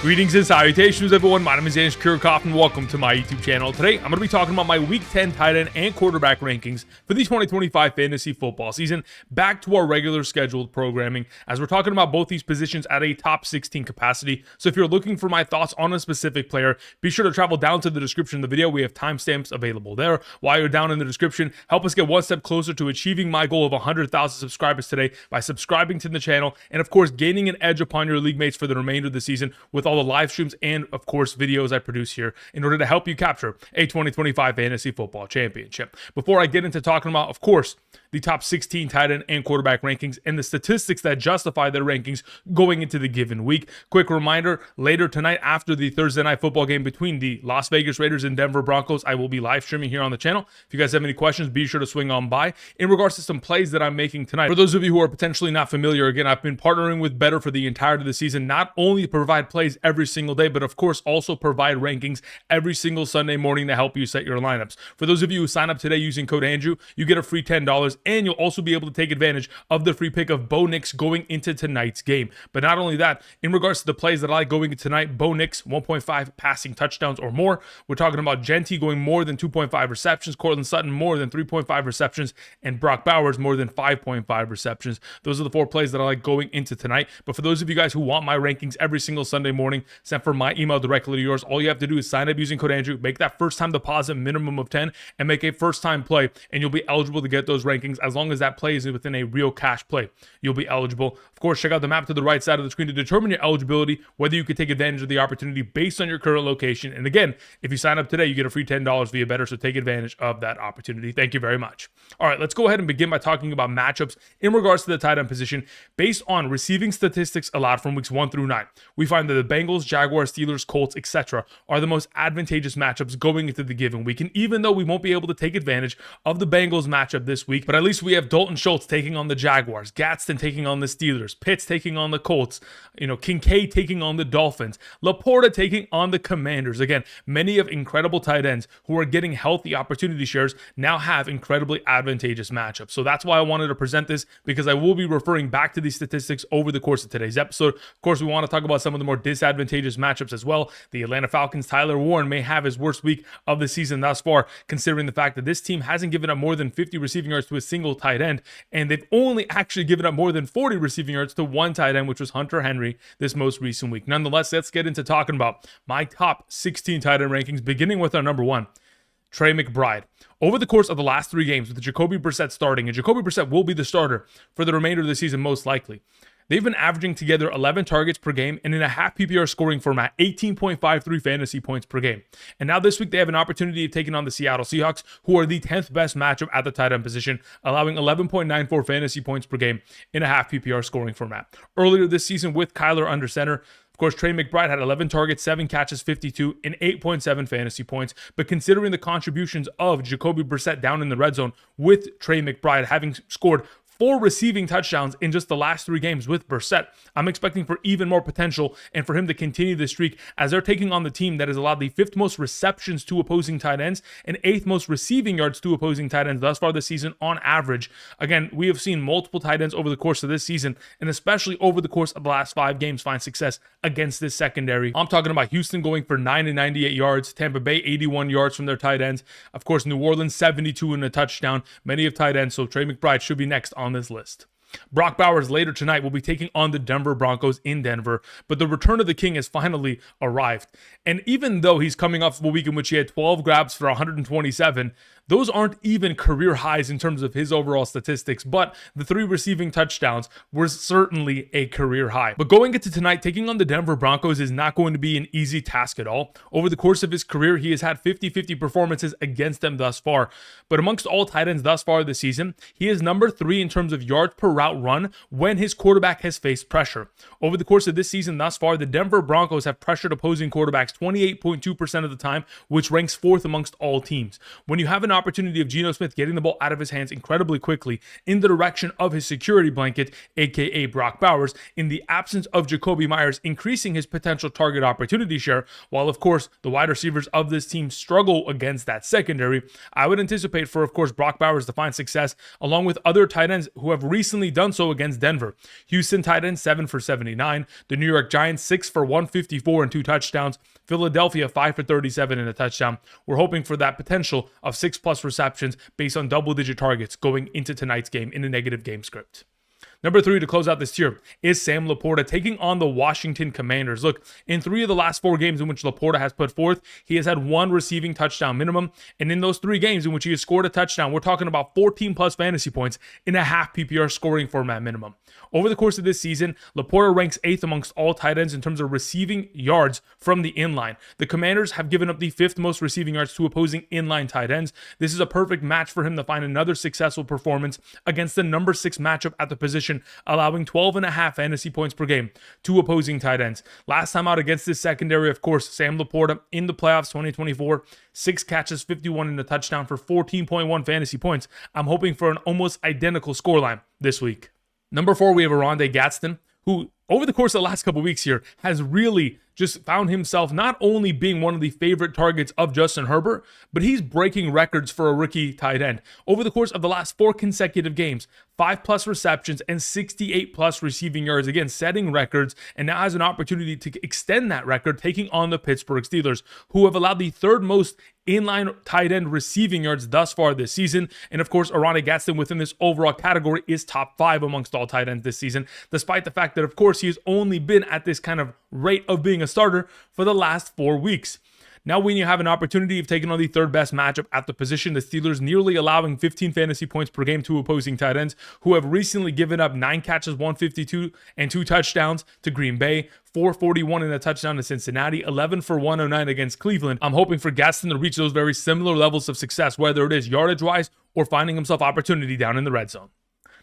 Greetings and salutations, everyone. My name is Anish Kirchhoff, and welcome to my YouTube channel. Today, I'm going to be talking about my Week 10 tight end and quarterback rankings for the 2025 fantasy football season, back to our regular scheduled programming, as we're talking about both these positions at a top 16 capacity. So if you're looking for my thoughts on a specific player, be sure to travel down to the description of the video. We have timestamps available there. While you're down in the description, help us get one step closer to achieving my goal of 100,000 subscribers today by subscribing to the channel, and of course, gaining an edge upon your league mates for the remainder of the season with all the live streams and of course videos I produce here in order to help you capture a 2025 fantasy football championship. Before I get into talking about, of course, the top 16 tight end and quarterback rankings and the statistics that justify their rankings going into the given week, quick reminder, later tonight after the Thursday night football game between the Las Vegas Raiders and Denver Broncos, I will be live streaming here on the channel. If you guys have any questions, be sure to swing on by. In regards to some plays that I'm making tonight, for those of you who are potentially not familiar, again, I've been partnering with Betr for the entirety of the season, not only to provide plays every single day, but of course also provide rankings every single Sunday morning to help you set your lineups. For those of you who sign up today using code Andrew, you get a free $10, and you'll also be able to take advantage of the free pick of Bo Nix going into tonight's game. But not only that, in regards to the plays that I like going into tonight, Bo Nix 1.5 passing touchdowns or more. We're talking about Genty going more than 2.5 receptions, Cortland Sutton more than 3.5 receptions, and Brock Bowers more than 5.5 receptions. Those are the four plays that I like going into tonight. But for those of you guys who want my rankings every single Sunday morning, sent from my email directly to yours, all you have to do is sign up using code Andrew, make that first time deposit minimum of 10, and make a first time play, and you'll be eligible to get those rankings. As long as that play is within a real cash play, you'll be eligible. Of course, check out the map to the right side of the screen to determine your eligibility, whether you could take advantage of the opportunity based on your current location. And again, if you sign up today, you get a free $10 via Betr, so take advantage of that opportunity. Thank you very much. All right, let's go ahead and begin by talking about matchups in regards to the tight end position based on receiving statistics allowed from weeks 1 through 9. We find that the Bengals, Jaguars, Steelers, Colts, etc. are the most advantageous matchups going into the given week. And even though we won't be able to take advantage of the Bengals matchup this week, but at least we have Dalton Schultz taking on the Jaguars, Gadsden taking on the Steelers, Pitts taking on the Colts, Kincaid taking on the Dolphins, LaPorta taking on the Commanders. Again, many of incredible tight ends who are getting healthy opportunity shares now have incredibly advantageous matchups. So that's why I wanted to present this, because I will be referring back to these statistics over the course of today's episode. Of course, we want to talk about some of the more disadvantageous matchups as well. The Atlanta Falcons, Tyler Warren may have his worst week of the season thus far, considering the fact that this team hasn't given up more than 50 receiving yards to a single tight end, and they've only actually given up more than 40 receiving yards to one tight end, which was Hunter Henry this most recent week. Nonetheless, let's get into talking about my top 16 tight end rankings, beginning with our number one, Trey McBride. Over the course of the last 3 games with Jacoby Brissett starting, and Jacoby Brissett will be the starter for the remainder of the season most likely, they've been averaging together 11 targets per game, and in a half PPR scoring format, 18.53 fantasy points per game. And now this week, they have an opportunity of taking on the Seattle Seahawks, who are the 10th best matchup at the tight end position, allowing 11.94 fantasy points per game in a half PPR scoring format. Earlier this season with Kyler under center, of course, Trey McBride had 11 targets, 7 catches, 52, and 8.7 fantasy points. But considering the contributions of Jacoby Brissett down in the red zone, with Trey McBride having scored 4 receiving touchdowns in just the last 3 games with Brissett, I'm expecting for even more potential and for him to continue this streak, as they're taking on the team that has allowed the 5th most receptions to opposing tight ends and 8th most receiving yards to opposing tight ends thus far this season on average. Again, we have seen multiple tight ends over the course of this season, and especially over the course of the last 5 games, find success against this secondary. I'm talking about Houston going for 98 yards, Tampa Bay 81 yards from their tight ends. Of course, New Orleans 72 and a touchdown, many of tight ends, so Trey McBride should be next on this list. Brock Bowers later tonight will be taking on the Denver Broncos in Denver, but the return of the King has finally arrived. And even though he's coming off of a week in which he had 12 grabs for 127, those aren't even career highs in terms of his overall statistics, but the 3 receiving touchdowns were certainly a career high. But going into tonight, taking on the Denver Broncos is not going to be an easy task at all. Over the course of his career, he has had 50-50 performances against them thus far. But amongst all tight ends thus far this season, he is number 3 in terms of yards per route run when his quarterback has faced pressure. Over the course of this season thus far, the Denver Broncos have pressured opposing quarterbacks 28.2% of the time, which ranks 4th amongst all teams. When you have an opportunity of Geno Smith getting the ball out of his hands incredibly quickly in the direction of his security blanket, aka Brock Bowers, in the absence of Jacoby Myers, increasing his potential target opportunity share, while of course the wide receivers of this team struggle against that secondary. I would anticipate for, of course, Brock Bowers to find success along with other tight ends who have recently done so against Denver. Houston tight end 7 for 79, the New York Giants 6 for 154 and 2 touchdowns, Philadelphia 5 for 37 and a touchdown. We're hoping for that potential of 6+ receptions based on double-digit targets going into tonight's game in a negative game script. Number 3 to close out this tier is Sam LaPorta taking on the Washington Commanders. Look, in 3 of the last 4 games in which LaPorta has put forth, he has had 1 receiving touchdown minimum. And in those 3 games in which he has scored a touchdown, we're talking about 14+ fantasy points in a half PPR scoring format minimum. Over the course of this season, LaPorta ranks 8th amongst all tight ends in terms of receiving yards from the inline. The Commanders have given up the 5th most receiving yards to opposing inline tight ends. This is a perfect match for him to find another successful performance against the number 6 matchup at the position, allowing 12.5 fantasy points per game to opposing tight ends. Last time out against this secondary, of course, Sam LaPorta in the playoffs 2024, 6 catches, 51 and a touchdown for 14.1 fantasy points. I'm hoping for an almost identical scoreline this week. Number 4, we have Oronde Gadsden, who over the course of the last couple weeks here has really just found himself not only being one of the favorite targets of Justin Herbert, but he's breaking records for a rookie tight end. Over the course of the last 4 consecutive games, 5+ receptions and 68+ receiving yards, again, setting records, and now has an opportunity to extend that record, taking on the Pittsburgh Steelers, who have allowed the 3rd most inline tight end receiving yards thus far this season. And of course, Oronde Gadsden within this overall category is top 5 amongst all tight ends this season, despite the fact that, of course, he has only been at this kind of rate of being a starter for the last 4 weeks. Now, when you have an opportunity of taking on the 3rd best matchup at the position, the Steelers nearly allowing 15 fantasy points per game to opposing tight ends, who have recently given up 9 catches, 152 and 2 touchdowns to Green Bay, 441 and a touchdown to Cincinnati, 11 for 109 against Cleveland. I'm hoping for Gadsden to reach those very similar levels of success, whether it is yardage-wise or finding himself opportunity down in the red zone.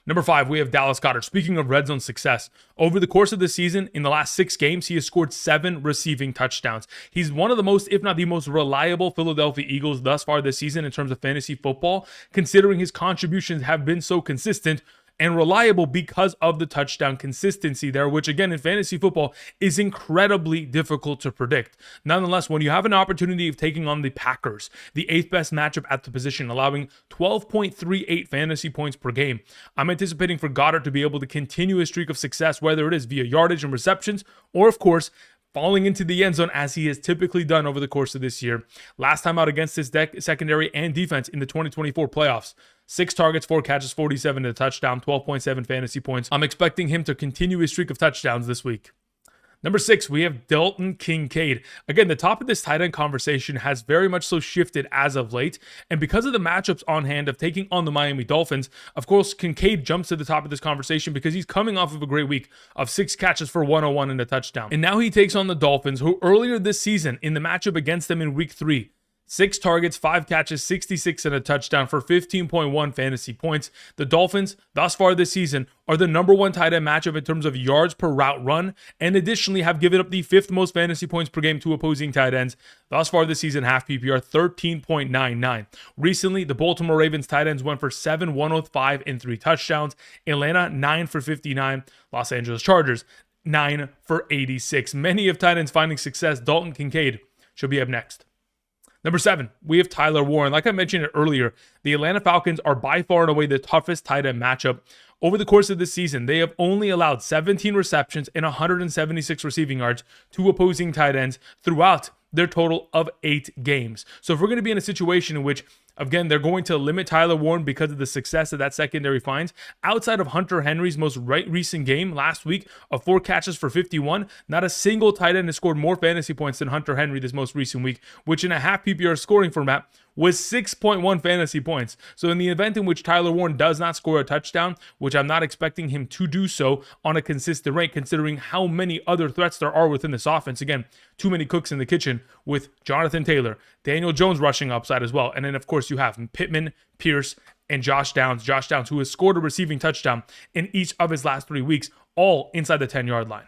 Number 5, we have Dallas Goedert. Speaking of red zone success, over the course of the season, in the last 6 games, he has scored 7 receiving touchdowns. He's one of the most, if not the most reliable Philadelphia Eagles thus far this season in terms of fantasy football, considering his contributions have been so consistent and reliable because of the touchdown consistency there, which again in fantasy football is incredibly difficult to predict. Nonetheless, when you have an opportunity of taking on the Packers, the 8th best matchup at the position, allowing 12.38 fantasy points per game, I'm anticipating for Goedert to be able to continue a streak of success, whether it is via yardage and receptions, or of course, falling into the end zone as he has typically done over the course of this year. Last time out against this secondary and defense in the 2024 playoffs, 6 targets, 4 catches, 47 and a touchdown, 12.7 fantasy points. I'm expecting him to continue his streak of touchdowns this week. Number 6, we have Dalton Kincaid. Again, the top of this tight end conversation has very much so shifted as of late. And because of the matchups on hand of taking on the Miami Dolphins, of course, Kincaid jumps to the top of this conversation because he's coming off of a great week of 6 catches for 101 and a touchdown. And now he takes on the Dolphins, who earlier this season in the matchup against them in week 3, 6 targets, 5 catches, 66 and a touchdown for 15.1 fantasy points. The Dolphins, thus far this season, are the number 1 tight end matchup in terms of yards per route run, and additionally have given up the 5th most fantasy points per game to opposing tight ends. Thus far this season, half PPR, 13.99. Recently, the Baltimore Ravens tight ends went for 7, 105 and 3 touchdowns. Atlanta, 9 for 59. Los Angeles Chargers, 9 for 86. Many of tight ends finding success. Dalton Kincaid should be up next. Number 7, we have Tyler Warren. Like I mentioned earlier, the Atlanta Falcons are by far and away the toughest tight end matchup. Over the course of this season, they have only allowed 17 receptions and 176 receiving yards to opposing tight ends throughout their total of 8 games. So if we're going to be in a situation in which, again, they're going to limit Tyler Warren because of the success that secondary finds, outside of Hunter Henry's most recent game last week of 4 catches for 51, not a single tight end has scored more fantasy points than Hunter Henry this most recent week, which in a half PPR scoring format was 6.1 fantasy points. So in the event in which Tyler Warren does not score a touchdown, which I'm not expecting him to do so on a consistent rate, considering how many other threats there are within this offense. Again, too many cooks in the kitchen with Jonathan Taylor, Daniel Jones rushing upside as well. And then, of course, you have Pittman, Pierce, and Josh Downs. Josh Downs, who has scored a receiving touchdown in each of his last 3 weeks, all inside the 10-yard line.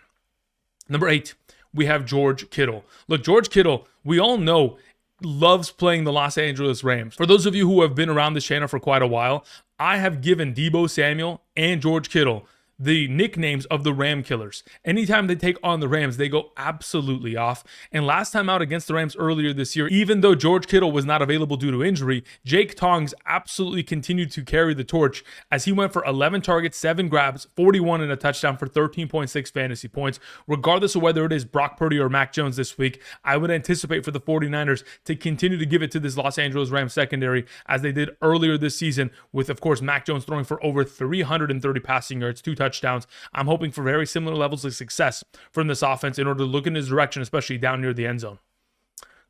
Number 8, we have George Kittle. Look, George Kittle, we all know loves playing the Los Angeles Rams. For those of you who have been around this channel for quite a while, I have given Deebo Samuel and George Kittle the nicknames of the Ram Killers. Anytime they take on the Rams, they go absolutely off. And last time out against the Rams earlier this year, even though George Kittle was not available due to injury, Jake Tongs absolutely continued to carry the torch as he went for 11 targets, 7 grabs, 41 and a touchdown for 13.6 fantasy points. Regardless of whether it is Brock Purdy or Mac Jones this week, I would anticipate for the 49ers to continue to give it to this Los Angeles Rams secondary as they did earlier this season with, of course, Mac Jones throwing for over 330 passing yards, 2 touchdowns. I'm hoping for very similar levels of success from this offense in order to look in his direction, especially down near the end zone.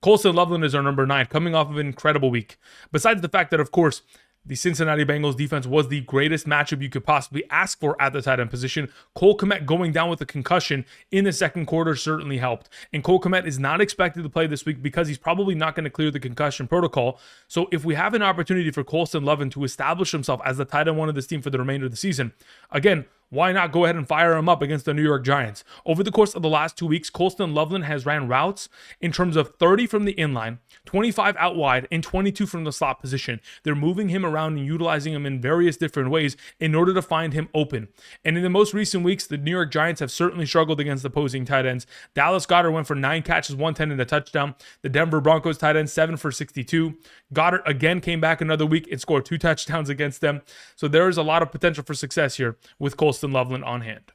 Colston Loveland is our number 9, coming off of an incredible week. Besides the fact that, of course, the Cincinnati Bengals defense was the greatest matchup you could possibly ask for at the tight end position. Cole Kmet going down with a concussion in the second quarter certainly helped. And Cole Kmet is not expected to play this week because he's probably not going to clear the concussion protocol. So if we have an opportunity for Colston Loveland to establish himself as the tight end one of this team for the remainder of the season, again, why not go ahead and fire him up against the New York Giants? Over the course of the last 2 weeks, Colston Loveland has ran routes in terms of 30 from the inline, 25 out wide, and 22 from the slot position. They're moving him around and utilizing him in various different ways in order to find him open. And in the most recent weeks, the New York Giants have certainly struggled against opposing tight ends. Dallas Goedert went for 9 catches, 110 and a touchdown. The Denver Broncos tight end, 7 for 62. Goedert again came back another week and scored 2 touchdowns against them. So there is a lot of potential for success here with Colston Loveland on hand.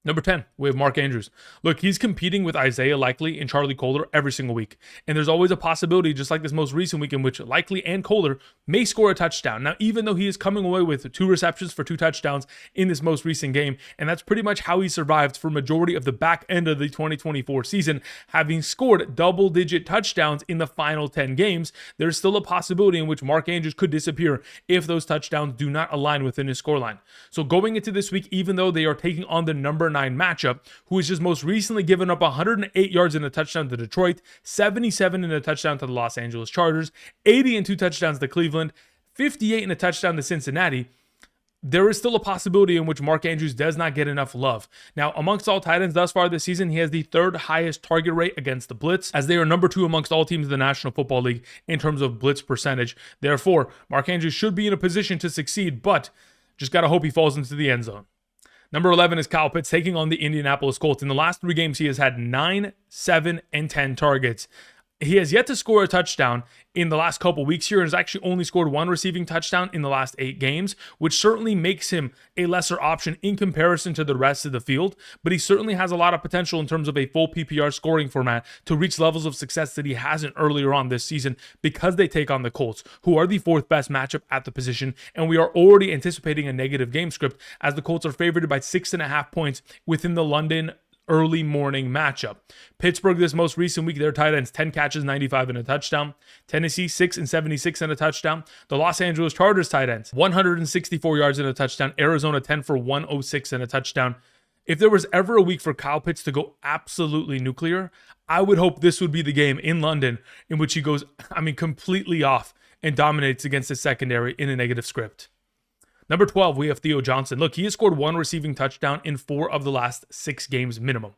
Number 10, we have Mark Andrews. Look, he's competing with Isaiah Likely and Charlie Kolar every single week. And there's always a possibility, just like this most recent week, in which Likely and Kolar may score a touchdown. Now, even though he is coming away with 2 receptions for 2 touchdowns in this most recent game, and that's pretty much how he survived for majority of the back end of the 2024 season, having scored double-digit touchdowns in the final 10 games, there's still a possibility in which Mark Andrews could disappear if those touchdowns do not align within his scoreline. So going into this week, even though they are taking on the number 9 matchup, who has just most recently given up 108 yards and a touchdown to Detroit, 77 and a touchdown to the Los Angeles Chargers, 80 and 2 touchdowns to Cleveland, 58 and a touchdown to Cincinnati, there is still a possibility in which Mark Andrews does not get enough love. Now, amongst all tight ends thus far this season, he has the 3rd highest target rate against the blitz, as they are number 2 amongst all teams in the National Football League in terms of blitz percentage. Therefore, Mark Andrews should be in a position to succeed, but just got to hope he falls into the end zone. Number 11 is Kyle Pitts taking on the Indianapolis Colts. In the last 3 games, he has had 9, 7, and 10 targets. He has yet to score a touchdown in the last couple weeks here and has actually only scored 1 receiving touchdown in the last 8 games, which certainly makes him a lesser option in comparison to the rest of the field. But he certainly has a lot of potential in terms of a full PPR scoring format to reach levels of success that he hasn't earlier on this season because they take on the Colts, who are the 4th best matchup at the position. And we are already anticipating a negative game script as the Colts are favored by 6.5 points within the London early morning matchup. Pittsburgh this most recent week, their tight ends, 10 catches, 95 and a touchdown. Tennessee, 6 and 76 and a touchdown. The Los Angeles Chargers tight ends, 164 yards and a touchdown. Arizona, 10 for 106 and a touchdown. If there was ever a week for Kyle Pitts to go absolutely nuclear, I would hope this would be the game in London in which he goes, completely off and dominates against his secondary in a negative script. Number 12, we have Theo Johnson. Look, he has scored 1 receiving touchdown in 4 of the last 6 games minimum.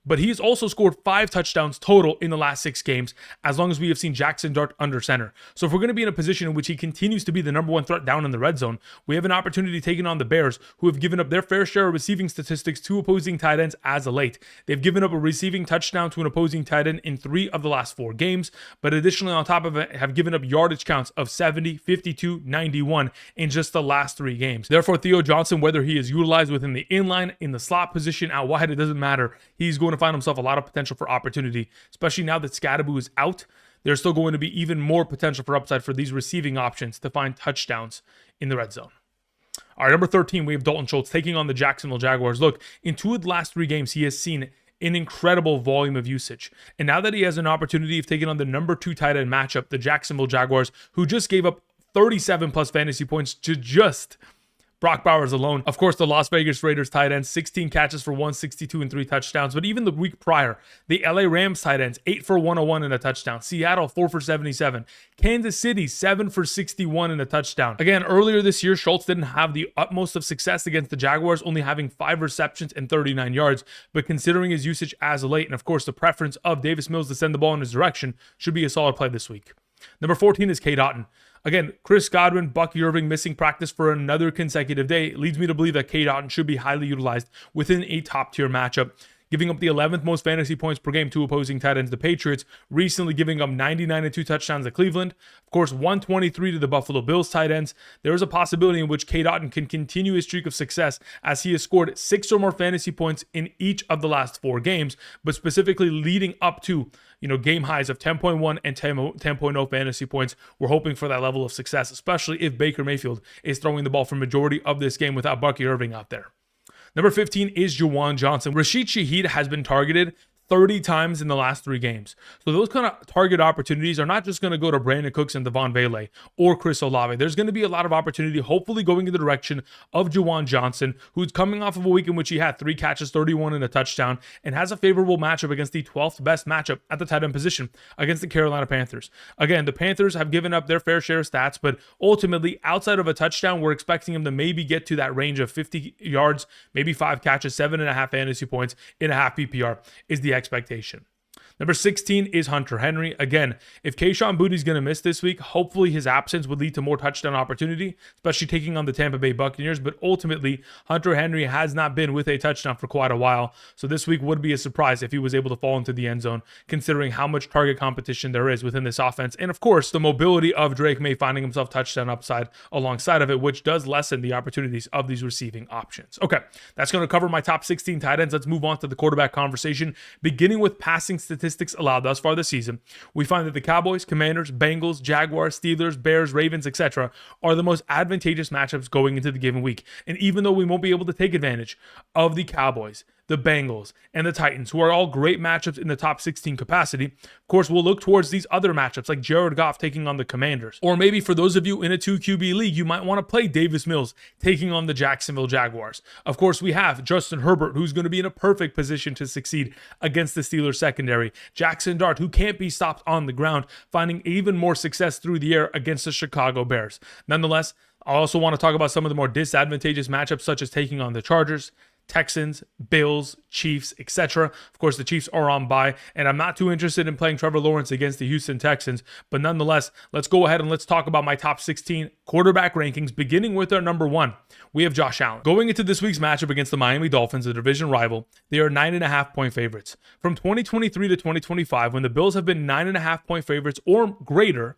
But he has also scored 5 touchdowns total in the last 6 games, as long as we have seen Jaxson Dart under center. So if we're going to be in a position in which he continues to be the number 1 threat down in the red zone, we have an opportunity taking on the Bears, who have given up their fair share of receiving statistics to opposing tight ends as of late. They've given up a receiving touchdown to an opposing tight end in 3 of the last 4 games, but additionally on top of it have given up yardage counts of 70, 52, 91 in just the last 3 games. Therefore, Theo Johnson, whether he is utilized within the inline, in the slot position, out wide, it doesn't matter. He's going to find himself a lot of potential for opportunity, especially now that Scadaboo is out. There's still going to be even more potential for upside for these receiving options to find touchdowns in the red zone. All right, number 13, we have Dalton Schultz taking on the Jacksonville Jaguars. Look, in 2 of the last 3 games, he has seen an incredible volume of usage. And now that he has an opportunity of taking on the number 2 tight end matchup, the Jacksonville Jaguars, who just gave up 37 plus fantasy points to just Brock Bowers alone. Of course, the Las Vegas Raiders tight ends, 16 catches for 162 and 3 touchdowns. But even the week prior, the LA Rams tight ends, 8 for 101 and a touchdown. Seattle, 4 for 77. Kansas City, 7 for 61 and a touchdown. Again, earlier this year, Schultz didn't have the utmost of success against the Jaguars, only having 5 receptions and 39 yards. But considering his usage as of late, and of course the preference of Davis Mills to send the ball in his direction, should be a solid play this week. Number 14 is Cade Otton. Again, Chris Godwin, Bucky Irving missing practice for another consecutive day leads me to believe that Cade Otton should be highly utilized within a top-tier matchup. Giving up the 11th most fantasy points per game to opposing tight ends, the Patriots, recently giving up 99 and 2 touchdowns at Cleveland. Of course, 123 to the Buffalo Bills tight ends. There is a possibility in which Cade Otton can continue his streak of success as he has scored 6 or more fantasy points in each of the last 4 games, but specifically leading up to game highs of 10.1 and 10.0 fantasy points. We're hoping for that level of success, especially if Baker Mayfield is throwing the ball for majority of this game without Bucky Irving out there. Number 15 is Juwan Johnson. Rashid Shaheed has been targeted 30 times in the last 3 games. So those kind of target opportunities are not just going to go to Brandon Cooks and Devon Vele or Chris Olave. There's going to be a lot of opportunity, hopefully going in the direction of Juwan Johnson, who's coming off of a week in which he had 3 catches, 31 and a touchdown, and has a favorable matchup against the 12th best matchup at the tight end position against the Carolina Panthers. Again, the Panthers have given up their fair share of stats, but ultimately, outside of a touchdown, we're expecting him to maybe get to that range of 50 yards, maybe 5 catches, 7.5 fantasy points in a half PPR is the expectation. Number 16 is Hunter Henry. Again, if Kayshon Boutte's going to miss this week, hopefully his absence would lead to more touchdown opportunity, especially taking on the Tampa Bay Buccaneers. But ultimately, Hunter Henry has not been with a touchdown for quite a while. So this week would be a surprise if he was able to fall into the end zone, considering how much target competition there is within this offense. And of course, the mobility of Drake Maye finding himself touchdown upside alongside of it, which does lessen the opportunities of these receiving options. Okay, that's going to cover my top 16 tight ends. Let's move on to the quarterback conversation, beginning with passing statistics allowed thus far this season. We find that the Cowboys, Commanders, Bengals, Jaguars, Steelers, Bears, Ravens, etc. are the most advantageous matchups going into the given week. And even though we won't be able to take advantage of the Cowboys, the Bengals, and the Titans, who are all great matchups in the top 16 capacity, of course, we'll look towards these other matchups like Jared Goff taking on the Commanders. Or maybe for those of you in a 2 QB league, you might want to play Davis Mills taking on the Jacksonville Jaguars. Of course, we have Justin Herbert, who's going to be in a perfect position to succeed against the Steelers secondary. Jaxson Dart, who can't be stopped on the ground, finding even more success through the air against the Chicago Bears. Nonetheless, I also want to talk about some of the more disadvantageous matchups, such as taking on the Chargers, Texans, Bills, Chiefs, etc. Of course, the Chiefs are on bye, and I'm not too interested in playing Trevor Lawrence against the Houston Texans. But nonetheless, let's go ahead and let's talk about my top 16 quarterback rankings, beginning with our number 1. We have Josh Allen. Going into this week's matchup against the Miami Dolphins, a division rival, they are 9.5-point favorites. From 2023 to 2025, when the Bills have been 9.5-point favorites or greater,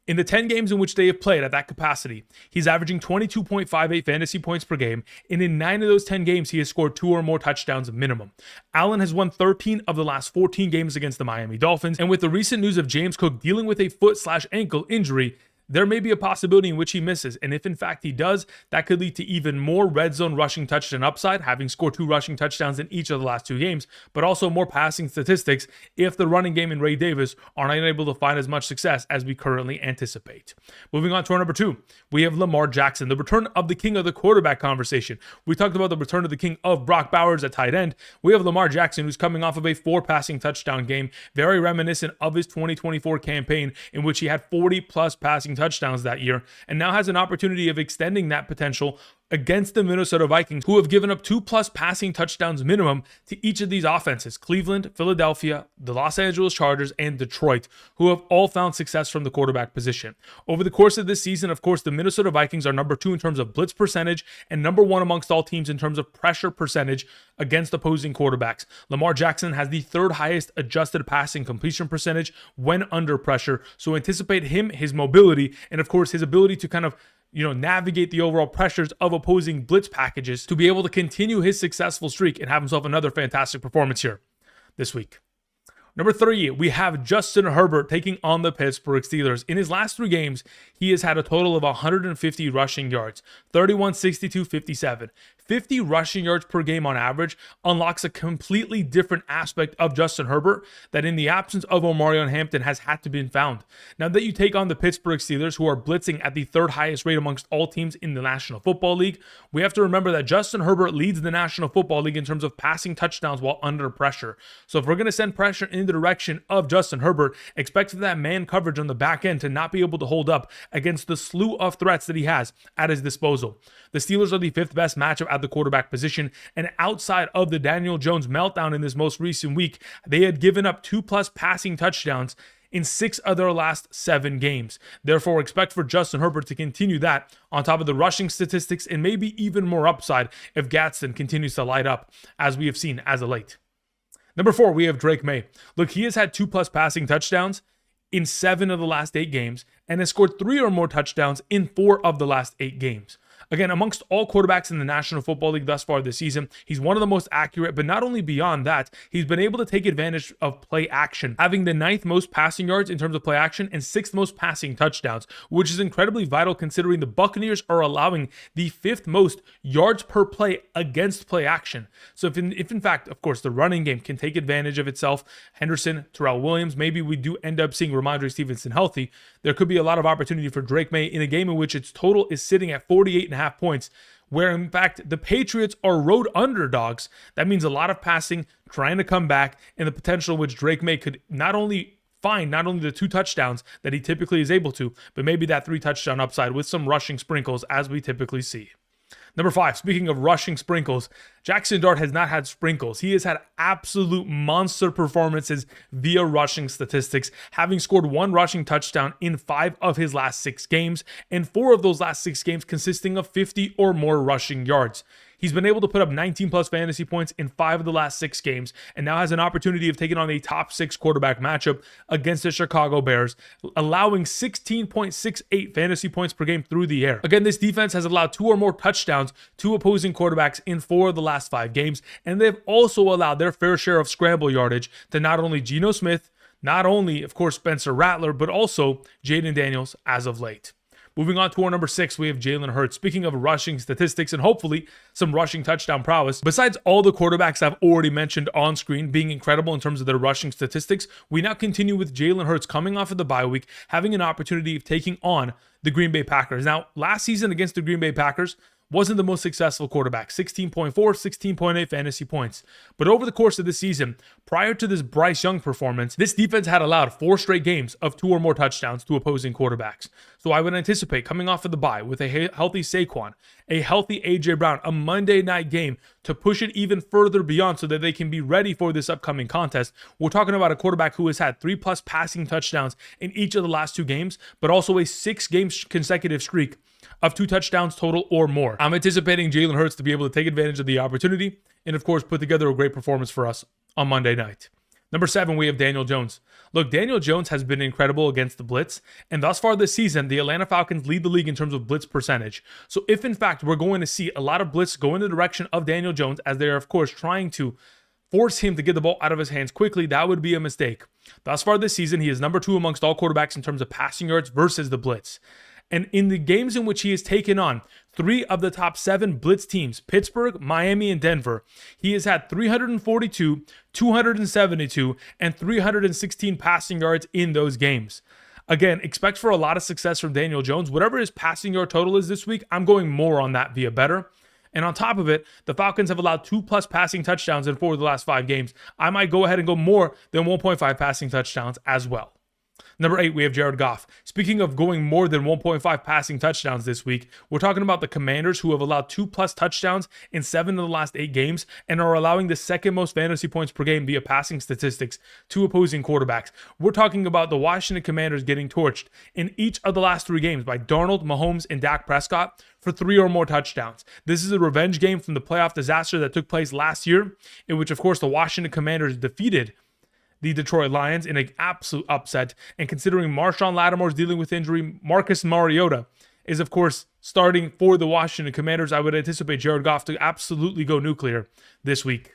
in the 10 games in which they have played at that capacity, he's averaging 22.58 fantasy points per game, and in 9 of those 10 games, he has scored 2 or more touchdowns minimum. Allen has won 13 of the last 14 games against the Miami Dolphins, and with the recent news of James Cook dealing with a foot/ankle injury, there may be a possibility in which he misses, and if in fact he does, that could lead to even more red zone rushing touchdown upside, having scored 2 rushing touchdowns in each of the last 2 games, but also more passing statistics if the running game and Ray Davis are not able to find as much success as we currently anticipate. Moving on to our number 2, we have Lamar Jackson, the return of the king of the quarterback conversation. We talked about the return of the king of Brock Bowers at tight end. We have Lamar Jackson, who's coming off of a 4 passing touchdown game, very reminiscent of his 2024 campaign in which he had 40 plus passing touchdowns that year, and now has an opportunity of extending that potential against the Minnesota Vikings, who have given up 2+ passing touchdowns minimum to each of these offenses: Cleveland, Philadelphia, the Los Angeles Chargers, and Detroit, who have all found success from the quarterback position. Over the course of this season, of course, the Minnesota Vikings are number 2 in terms of blitz percentage and number 1 amongst all teams in terms of pressure percentage against opposing quarterbacks. Lamar Jackson has the 3rd highest adjusted passing completion percentage when under pressure, so anticipate him, his mobility, and of course his ability to kind of navigate the overall pressures of opposing blitz packages to be able to continue his successful streak and have himself another fantastic performance here this week. Number 3, we have Justin Herbert taking on the Pittsburgh Steelers. In his last 3 games, he has had a total of 150 rushing yards, 31, 62, 57. 50 rushing yards per game on average unlocks a completely different aspect of Justin Herbert that in the absence of Omarion Hampton has had to be found. Now that you take on the Pittsburgh Steelers, who are blitzing at the 3rd highest rate amongst all teams in the National Football League, we have to remember that Justin Herbert leads the National Football League in terms of passing touchdowns while under pressure. So if we're going to send pressure in the direction of Justin Herbert, expect for that man coverage on the back end to not be able to hold up against the slew of threats that he has at his disposal. The Steelers are the 5th best matchup at the quarterback position, and outside of the Daniel Jones meltdown in this most recent week, they had given up 2+ passing touchdowns in 6 of their last 7 games. Therefore, expect for Justin Herbert to continue that on top of the rushing statistics and maybe even more upside if Gadsden continues to light up as we have seen as of late. Number 4, we have Drake Maye. Look, he has had 2+ passing touchdowns in 7 of the last 8 games and has scored 3 or more touchdowns in 4 of the last 8 games. Again, amongst all quarterbacks in the National Football League thus far this season, he's one of the most accurate, but not only beyond that, he's been able to take advantage of play action, having the 9th most passing yards in terms of play action and 6th most passing touchdowns, which is incredibly vital considering the Buccaneers are allowing the 5th most yards per play against play action. So if in fact, of course, the running game can take advantage of itself, Henderson, Terrell Williams, maybe we do end up seeing Ramondre Stevenson healthy, there could be a lot of opportunity for Drake Maye in a game in which its total is sitting at 48.5 points, where in fact the Patriots are road underdogs. That means a lot of passing, trying to come back, and the potential which Drake Maye could not only find the 2 touchdowns that he typically is able to, but maybe that 3 touchdown upside with some rushing sprinkles as we typically see. Number 5, speaking of rushing sprinkles, Jaxson Dart has not had sprinkles. He has had absolute monster performances via rushing statistics, having scored 1 rushing touchdown in 5 of his last 6 games, and 4 of those last 6 games consisting of 50 or more rushing yards. He's been able to put up 19+ fantasy points in 5 of the last 6 games, and now has an opportunity of taking on a top 6 quarterback matchup against the Chicago Bears, allowing 16.68 fantasy points per game through the air. Again, this defense has allowed 2 or more touchdowns to opposing quarterbacks in 4 of the last 5 games, and they've also allowed their fair share of scramble yardage to not only Geno Smith, not only, of course, Spencer Rattler, but also Jaden Daniels as of late. Moving on to our number 6, we have Jalen Hurts. Speaking of rushing statistics and hopefully some rushing touchdown prowess, besides all the quarterbacks I've already mentioned on screen being incredible in terms of their rushing statistics, we now continue with Jalen Hurts coming off of the bye week, having an opportunity of taking on the Green Bay Packers. Now, last season against the Green Bay Packers, wasn't the most successful quarterback, 16.4, 16.8 fantasy points. But over the course of this season, prior to this Bryce Young performance, this defense had allowed 4 straight games of 2 or more touchdowns to opposing quarterbacks. So I would anticipate coming off of the bye with a healthy Saquon, a healthy A.J. Brown, a Monday night game to push it even further beyond so that they can be ready for this upcoming contest. We're talking about a quarterback who has had 3+ passing touchdowns in each of the last 2 games, but also a 6-game consecutive streak of 2 touchdowns total or more. I'm anticipating Jalen Hurts to be able to take advantage of the opportunity and, of course, put together a great performance for us on Monday night. Number 7, we have Daniel Jones. Look, Daniel Jones has been incredible against the blitz, and thus far this season, the Atlanta Falcons lead the league in terms of blitz percentage. So if, in fact, we're going to see a lot of blitz go in the direction of Daniel Jones, as they are, of course, trying to force him to get the ball out of his hands quickly, that would be a mistake. Thus far this season, he is number 2 amongst all quarterbacks in terms of passing yards versus the blitz. And in the games in which he has taken on 3 of the top 7 blitz teams, Pittsburgh, Miami, and Denver, he has had 342, 272, and 316 passing yards in those games. Again, expect for a lot of success from Daniel Jones. Whatever his passing yard total is this week, I'm going more on that via Betr. And on top of it, the Falcons have allowed 2+ passing touchdowns in 4 of the last 5 games. I might go ahead and go more than 1.5 passing touchdowns as well. Number 8, we have Jared Goff. Speaking of going more than 1.5 passing touchdowns this week, we're talking about the Commanders, who have allowed 2+ touchdowns in 7 of the last 8 games and are allowing the 2nd most fantasy points per game via passing statistics to opposing quarterbacks. We're talking about the Washington Commanders getting torched in each of the last 3 games by Darnold, Mahomes, and Dak Prescott for 3 or more touchdowns. This is a revenge game from the playoff disaster that took place last year, in which, of course, the Washington Commanders defeated the Detroit Lions in an absolute upset. And considering Marshawn Lattimore's dealing with injury, Marcus Mariota is, of course, starting for the Washington Commanders. I would anticipate Jared Goff to absolutely go nuclear this week.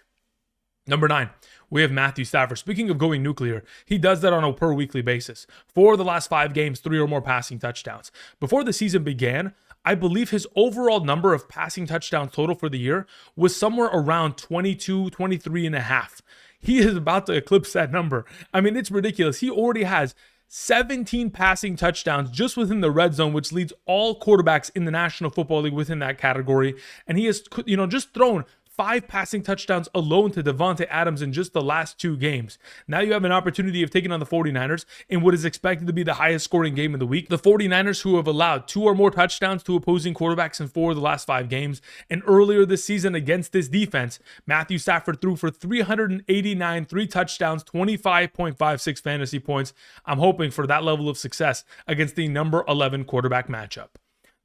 Number 9, we have Matthew Stafford. Speaking of going nuclear, he does that on a per weekly basis. 4 of the last 5 games, 3 or more passing touchdowns. Before the season began, I believe his overall number of passing touchdowns total for the year was somewhere around 22, 23 and a half. He is about to eclipse that number. I mean, it's ridiculous. He already has 17 passing touchdowns just within the red zone, which leads all quarterbacks in the National Football League within that category. And he has, just thrown 5 passing touchdowns alone to Davante Adams in just the last 2 games. Now you have an opportunity of taking on the 49ers in what is expected to be the highest scoring game of the week. The 49ers, who have allowed 2 or more touchdowns to opposing quarterbacks in 4 of the last 5 games. And earlier this season against this defense, Matthew Stafford threw for 389, 3 touchdowns, 25.56 fantasy points. I'm hoping for that level of success against the number 11 quarterback matchup.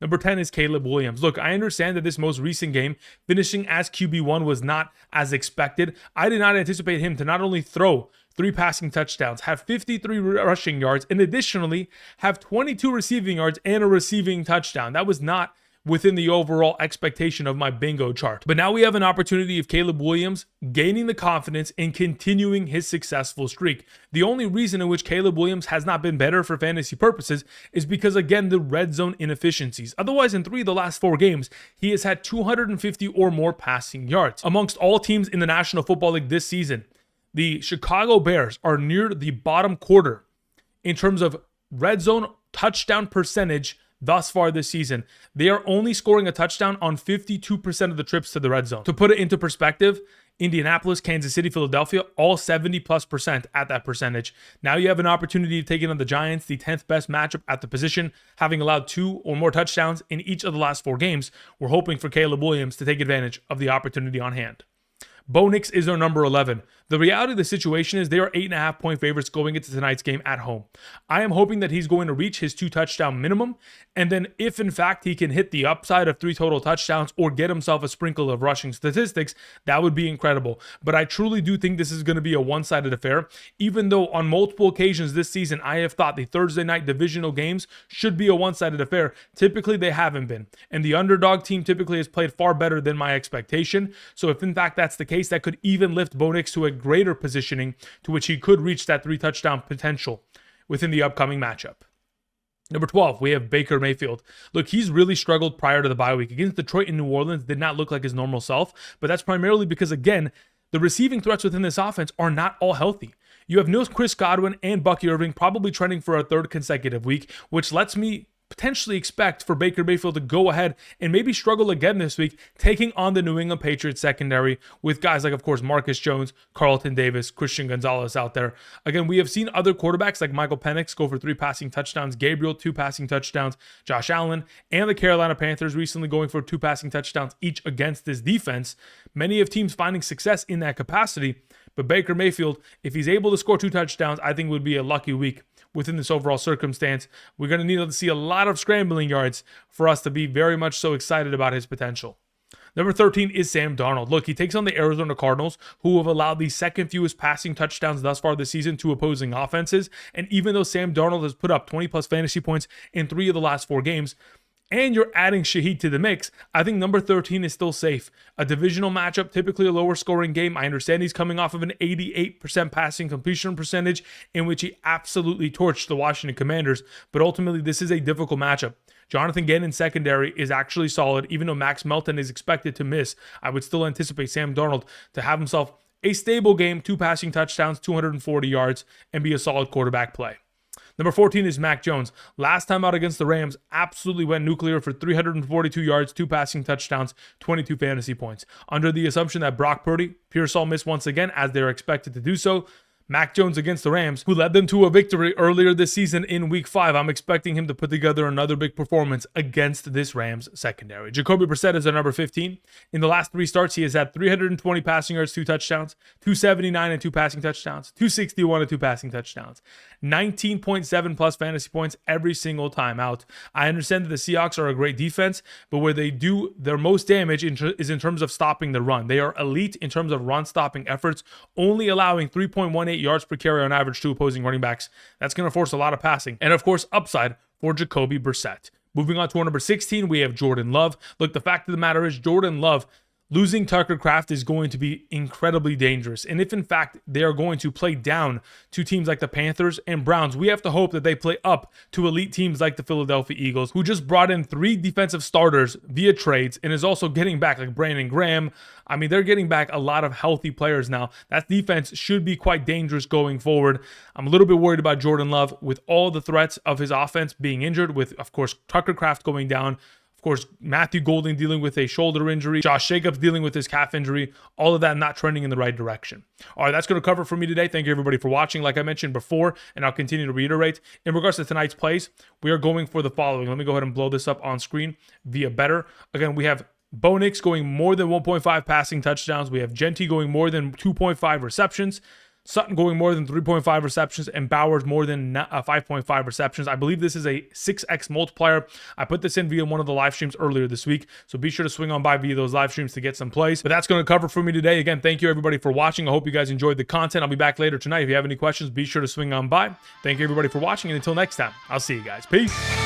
Number 10 is Caleb Williams. Look, I understand that this most recent game, finishing as QB1, was not as expected. I did not anticipate him to not only throw 3 passing touchdowns, have 53 rushing yards, and additionally have 22 receiving yards and a receiving touchdown. That was not within the overall expectation of my bingo chart. But now we have an opportunity of Caleb Williams gaining the confidence and continuing his successful streak. The only reason in which Caleb Williams has not been better for fantasy purposes is because, again, the red zone inefficiencies. Otherwise, in 3 of the last 4 games, he has had 250 or more passing yards. Amongst all teams in the National Football League this season, the Chicago Bears are near the bottom quarter in terms of red zone touchdown percentage thus far this season. They are only scoring a touchdown on 52% of the trips to the red zone. To put it into perspective, Indianapolis, Kansas City, Philadelphia, all 70+% at that percentage. Now you have an opportunity to take in on the Giants, the 10th best matchup at the position, having allowed 2 or more touchdowns in each of the last 4 games. We're hoping for Caleb Williams to take advantage of the opportunity on hand. Bo Nix is our number 11. The reality of the situation is they are 8.5 point favorites going into tonight's game at home. I am hoping that he's going to reach his 2 touchdown minimum, and then if in fact he can hit the upside of 3 total touchdowns or get himself a sprinkle of rushing statistics, that would be incredible. But I truly do think this is going to be a one-sided affair, even though on multiple occasions this season I have thought the Thursday night divisional games should be a one-sided affair. Typically they haven't been, and the underdog team typically has played far better than my expectation. So if in fact that's the case, that could even lift Bo Nix to a greater positioning to which he could reach that 3 touchdown potential within the upcoming matchup. Number 12, we have Baker Mayfield. Look, he's really struggled prior to the bye week. Against Detroit and New Orleans, did not look like his normal self, but that's primarily because, again, the receiving threats within this offense are not all healthy. You have Chris Godwin and Bucky Irving probably trending for a 3rd consecutive week, which lets me potentially expect for Baker Mayfield to go ahead and maybe struggle again this week, taking on the New England Patriots secondary with guys like, of course, Marcus Jones, Carlton Davis, Christian Gonzalez out there. Again, we have seen other quarterbacks like Michael Penix go for 3 passing touchdowns, Gabriel 2 passing touchdowns, Josh Allen, and the Carolina Panthers recently going for 2 passing touchdowns each against this defense. Many of teams finding success in that capacity, but Baker Mayfield, if he's able to score 2 touchdowns, I think would be a lucky week within this overall circumstance. We're going to need to see a lot of scrambling yards for us to be very much so excited about his potential. Number 13 is Sam Darnold. Look, he takes on the Arizona Cardinals, who have allowed the 2nd fewest passing touchdowns thus far this season to opposing offenses. And even though Sam Darnold has put up 20+ fantasy points in 3 of the last 4 games, and you're adding Shaheed to the mix, I think number 13 is still safe. A divisional matchup, typically a lower scoring game. I understand he's coming off of an 88% passing completion percentage in which he absolutely torched the Washington Commanders, but ultimately this is a difficult matchup. Jonathan Gannon's secondary is actually solid. Even though Max Melton is expected to miss, I would still anticipate Sam Darnold to have himself a stable game, 2 passing touchdowns, 240 yards, and be a solid quarterback play. Number 14 is Mac Jones. Last time out against the Rams, absolutely went nuclear for 342 yards, 2 passing touchdowns, 22 fantasy points. Under the assumption that Brock Purdy, Pearsall missed once again, as they're expected to do so, Mac Jones against the Rams, who led them to a victory earlier this season in Week 5. I'm expecting him to put together another big performance against this Rams secondary. Jacoby Brissett is our number 15. In the last 3 starts, he has had 320 passing yards, 2 touchdowns, 279 and 2 passing touchdowns, 261 and 2 passing touchdowns, 19.7+ fantasy points every single time out. I understand that the Seahawks are a great defense, but where they do their most damage is in terms of stopping the run. They are elite in terms of run-stopping efforts, only allowing 3.18 yards per carry on average to opposing running backs. That's going to force a lot of passing. And of course, upside for Jacoby Brissett. Moving on to our number 16, we have Jordan Love. Look, the fact of the matter is Jordan Love losing Tucker Kraft is going to be incredibly dangerous. And if in fact they are going to play down to teams like the Panthers and Browns, we have to hope that they play up to elite teams like the Philadelphia Eagles, who just brought in 3 defensive starters via trades and is also getting back like Brandon Graham. I mean, they're getting back a lot of healthy players now. That defense should be quite dangerous going forward. I'm a little bit worried about Jordan Love with all the threats of his offense being injured, with, of course, Tucker Kraft going down. Of course, Matthew Golden dealing with a shoulder injury, Josh Jacobs dealing with his calf injury, all of that not trending in the right direction. All right, that's going to cover it for me today. Thank you, everybody, for watching. Like I mentioned before, and I'll continue to reiterate, in regards to tonight's plays, we are going for the following. Let me go ahead and blow this up on screen via Betr. Again, we have Bo Nix going more than 1.5 passing touchdowns. We have Genty going more than 2.5 receptions. Sutton going more than 3.5 receptions, and Bowers more than 5.5 receptions. I believe this is a 6x multiplier. I put this in via one of the live streams earlier this week, so be sure to swing on by via those live streams to get some plays. But that's going to cover for me today. Again, thank you everybody for watching. I hope you guys enjoyed the content. I'll be back later tonight. If you have any questions, be sure to swing on by. Thank you everybody for watching, and until next time, I'll see you guys. Peace.